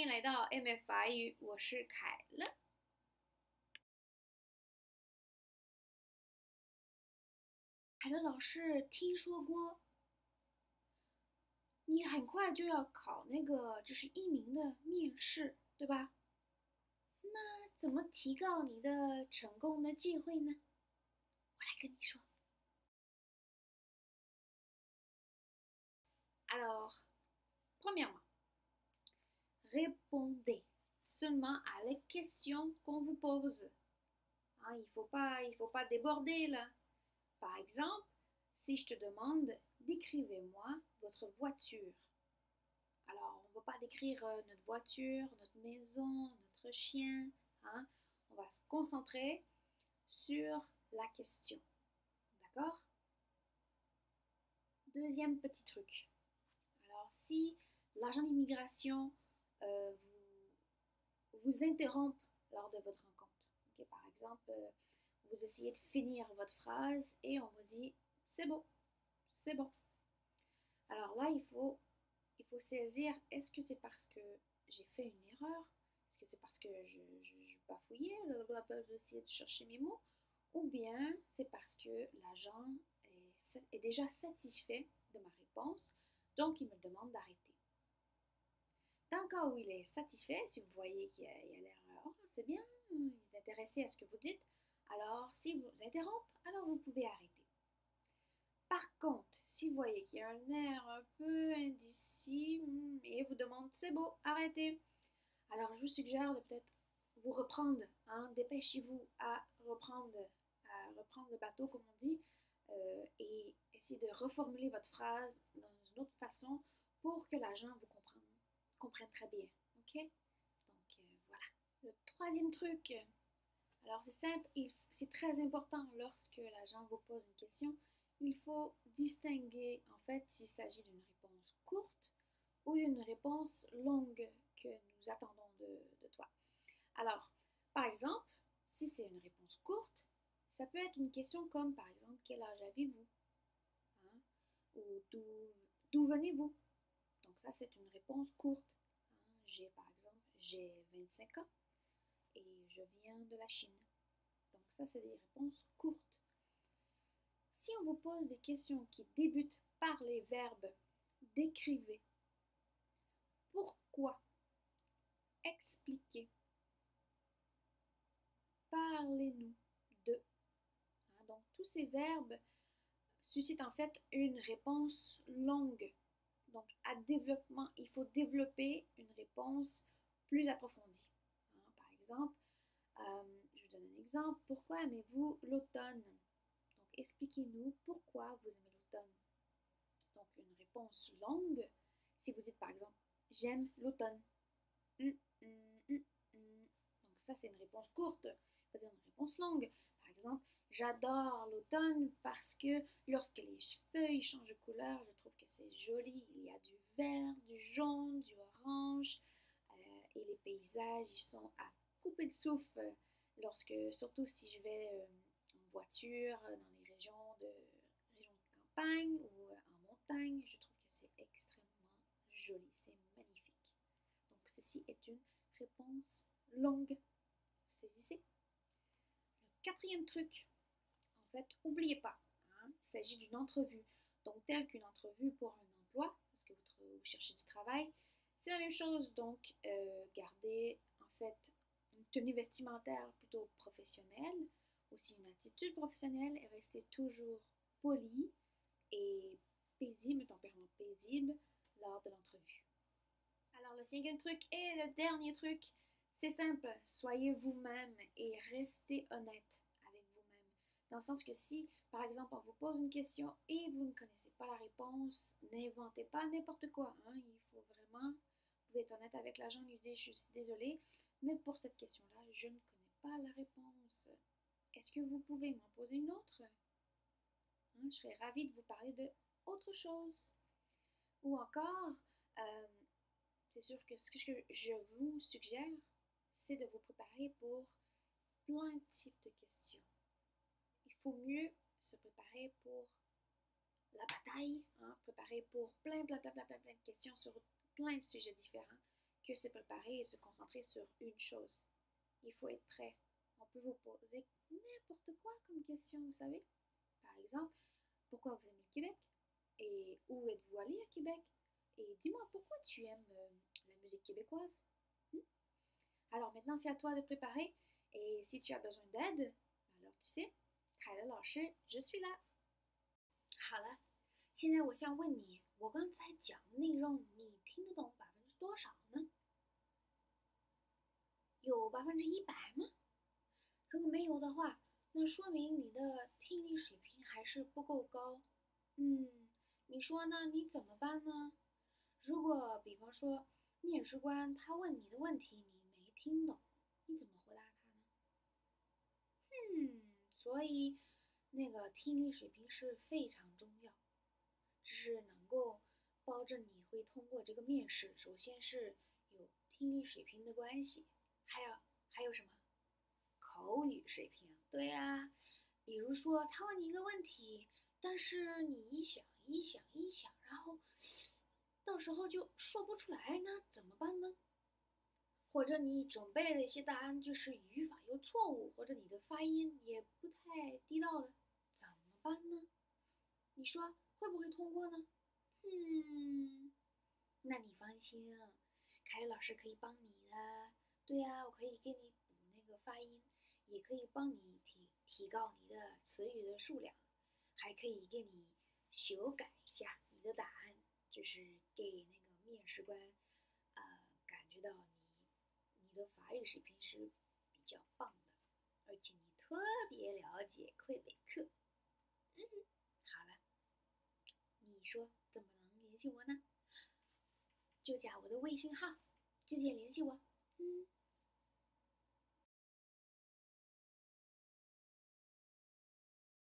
迎来到 MF 法语，我是凯乐。凯乐老师，听说过你很快就要考那个就是译名的面试，对吧？那怎么提高你的成功的机会呢？我来跟你说。Alors, premièrement, répondez seulement à les questions qu'on vous pose. Hein, il faut pas déborder là. Par exemple, si je te demande, décrivez-moi votre voiture. Alors, on ne va pas décrire notre voiture, notre maison, notre chien. Hein? On va se concentrer sur la question. D'accord? Deuxième petit truc. Alors, si l'agent d'immigration euh, vous interrompt lors de votre rencontre, okay? Par exemple, vous essayez de finir votre phrase et on vous dit c'est bon, c'est bon. Alors là, il faut saisir, est-ce que c'est parce que j'ai fait une erreur? Est-ce que c'est parce que je bafouillais, j'essayais de chercher mes mots? Ou bien c'est parce que l'agent est déjà satisfait de ma réponse, donc il me demande d'arrêter. Dans le cas où il est satisfait, si vous voyez qu'il a l'air, oh, c'est bien, il est intéressé à ce que vous dites, alors s'il vous interrompt, alors vous pouvez arrêter. Par contre, si vous voyez qu'il y a un air un peu indécis et vous demande c'est beau, arrêtez. Alors je vous suggère de peut-être vous reprendre, hein, dépêchez-vous à reprendre le bateau comme on dit et essayer de reformuler votre phrase dans une autre façon pour que l'agent vous comprenne très bien. Ok? Donc voilà. Le troisième truc, alors c'est simple, c'est très important lorsque l'agent vous pose une question, il faut distinguer en fait s'il s'agit d'une réponse courte ou d'une réponse longue que nous attendons de toi. Alors, par exemple, si c'est une réponse courte, ça peut être une question comme par exemple quel âge avez-vous? Hein? Ou d'où venez-vous? Donc ça c'est une réponse courte. Hein? J'ai 25 ans et je viens de la Chine. Donc ça, c'est des réponses courtes. Si on vous pose des questions qui débutent par les verbes décrivez, pourquoi, expliquez, parlez-nous de. Hein, donc tous ces verbes suscitent en fait une réponse longue. Donc à développement, il faut développer une réponse plus approfondie. Hein, par exemple, je vous donne un exemple. Pourquoi aimez-vous l'automne? Donc, expliquez-nous pourquoi vous aimez l'automne. Donc, une réponse longue, si vous dites par exemple, j'aime l'automne. Hum, hum, hum, hum. Donc, ça, c'est une réponse courte. Vous dire une réponse longue. Par exemple, j'adore l'automne parce que lorsque les feuilles changent de couleur, je trouve que c'est joli. Il y a du vert, du jaune, du orange. Et les paysages, ils sont à couper le souffle. Surtout si je vais en voiture dans les régions de campagne ou en montagne, je trouve que c'est extrêmement joli, c'est magnifique. Donc ceci est une réponse longue. Vous saisissez? Le quatrième truc, en fait, n'oubliez pas, hein, il s'agit d'une entrevue. Donc telle qu'une entrevue pour un emploi, parce que vous cherchez du travail, c'est la même chose. Donc gardez en fait une tenue vestimentaire plutôt professionnelle, aussi une attitude professionnelle et restez toujours poli et paisible, un tempérament paisible lors de l'entrevue. Alors le cinquième truc et le dernier truc, c'est simple, soyez vous-même et restez honnête avec vous-même. Dans le sens que si, par exemple, on vous pose une question et vous ne connaissez pas la réponse, n'inventez pas n'importe quoi. Hein. Il faut vraiment, vous pouvez être honnête avec l'agent, lui dire, je suis désolée, mais pour cette question-là, je ne connais pas la réponse. Est-ce que vous pouvez m'en poser une autre? Hein, je serais ravie de vous parler de autre chose. Ou encore, euh, c'est sûr que ce que je vous suggère, c'est de vous préparer pour plein de types de questions. Il faut mieux se préparer pour la bataille, hein, préparer pour plein de questions sur plein de sujets différents que se préparer et se concentrer sur une chose. Il faut être prêt. On peut vous poser n'importe quoi comme question, vous savez. Par exemple, pourquoi vous aimez le Québec? Et où êtes-vous allé à Québec? Et dis-moi, pourquoi tu aimes la musique québécoise? Hmm? Alors maintenant, c'est à toi de préparer. Et si tu as besoin d'aide, alors tu sais,凯乐老师，je suis là。好了，现在我想问你，我刚才讲的内容你听得懂多少呢？有100%吗？如果没有的话，那说明你的听力水平还是不够高。你说呢？你怎么办呢？如果比方说面试官他问你的问题你没听懂，你怎么回答他呢？所以那个听力水平是非常重要，只是能够保证你会通过这个面试，首先是有听力水平的关系，还有什么？口语水平。对啊，比如说他问你一个问题，但是你一想，然后到时候就说不出来，那怎么办呢？或者你准备的一些答案就是语法有错误，或者你的发音也不太地道的，怎么办呢？你说会不会通过呢？那你放心，凯丽老师可以帮你的。对呀，我可以给你补那个发音，也可以帮你提高你的词语的数量，还可以给你修改一下你的答案，就是给那个面试官，感觉到你的法语水平是比较棒的，而且你特别了解魁北克。好了，你说怎么能联系我呢？就加我的微信号，直接联系我。